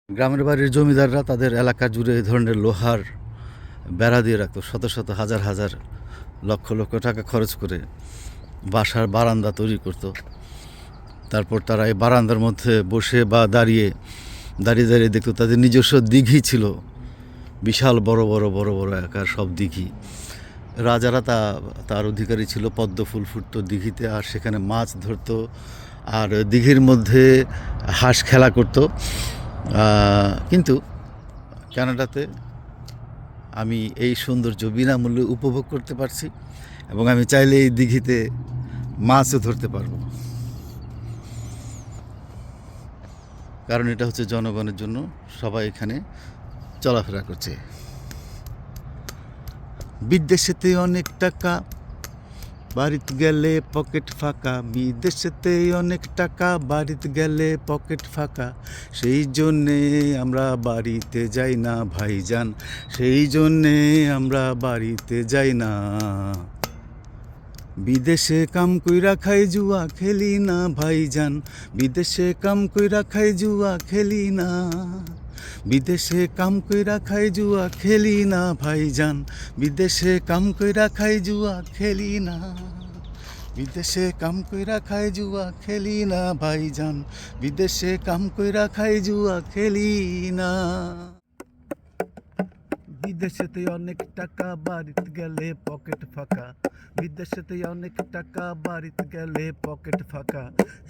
গ্রামের বাড়ির জমিদাররা তাদের এলাকা জুড়ে এই ধরনের লোহার বেড়া দিয়ে রাখতো, শত শত হাজার হাজার লক্ষ লক্ষ টাকা খরচ করে বাসার বারান্দা তৈরি করত। তারপর তারা এই বারান্দার মধ্যে বসে বা দাঁড়িয়ে দাঁড়িয়ে দাঁড়িয়ে দেখতো তাদের নিজস্ব দিঘি ছিল, বিশাল বড় বড় বড় বড় আকার সব দিঘি। রাজারা তার অধিকারী ছিল, পদ্ম ফুল ফুটতো দিঘিতে, আর সেখানে মাছ ধরতো, আর দিঘির মধ্যে হাঁস খেলা করতো। কিন্তু কানাডাতে আমি এই সৌন্দর্য বিনামূল্যে উপভোগ করতে পারছি, এবং আমি চাইলে এই দিঘিতে মাছও ধরতে পারবো, কারণ এটা হচ্ছে জনগণের জন্য। সবাই এখানে চলাফেরা করছে। বিদেশেতে অনেক টাকা, বাড়িতে গেলে পকেট ফাঁকা। বিদেশেতে অনেক টাকা, বাড়িতে গেলে পকেট ফাঁকা। সেই জন্যে আমরা বাড়িতে যাই না ভাইজান, সেই জন্যে আমরা বাড়িতে যাই না। বিদেশে কাম কইরা খাই, জুয়া খেলি না ভাইজান। বিদেশে কাম কইরা খাই, জুয়া খেলি না। বিদেশে কাম কইরা খাই, জুয়া খেলি না ভাইজান। বিদেশে কাম কইরা খাই, জুয়া খেলি না। বিদেশে কাম কইরা খাই, জুয়া খেলি না ভাইজান। বিদেশে কাম কইরা খাই, জুয়া খেলি না। বিদেশেতে অনেক টাকা, বাড়িতে গেলে পকেট ফাঁকা। বিদেশেতে অনেক টাকা, বাড়িতে গেলে পকেট ফাঁকা।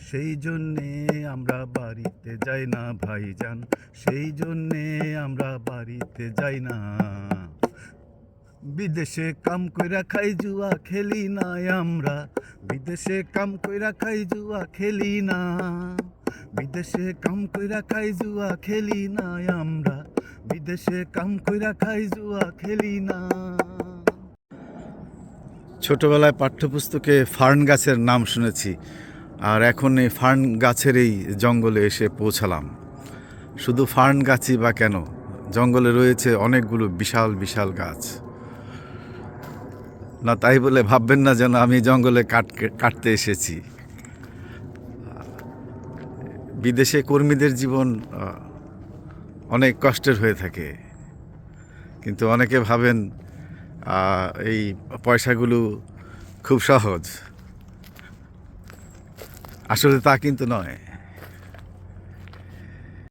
সেই জন্যে আমরা বাড়িতে যাই না ভাইজান, সেই জন্যে আমরা বাড়িতে যাই না। বিদেশে কাম কইরা খাই, জুয়া খেলি না আমরা। বিদেশে কাম কইরা খাই, জুয়া খেলি না। বিদেশে কাম কইরা খাই, জুয়া খেলি না আমরা। বিদেশে কাম কইরা খাই, জুয়া খেলি না। ছোটবেলায় পাঠ্যপুস্তকে ফার্ন গাছের নাম শুনেছি, আর এখন এই ফার্ন গাছের এই জঙ্গলে এসে পৌঁছালাম। শুধু ফার্ন গাছই বা কেন, জঙ্গলে রয়েছে অনেকগুলো বিশাল বিশাল গাছ। না তাই বলে ভাববেন না যেন আমি জঙ্গলে কাটতে এসেছি। বিদেশে কর্মীদের জীবন অনেক কষ্টের হয়ে থাকে, কিন্তু অনেকে ভাবেন এই পয়সাগুলো খুব সহজ। আসলে তা কিন্তু নয়।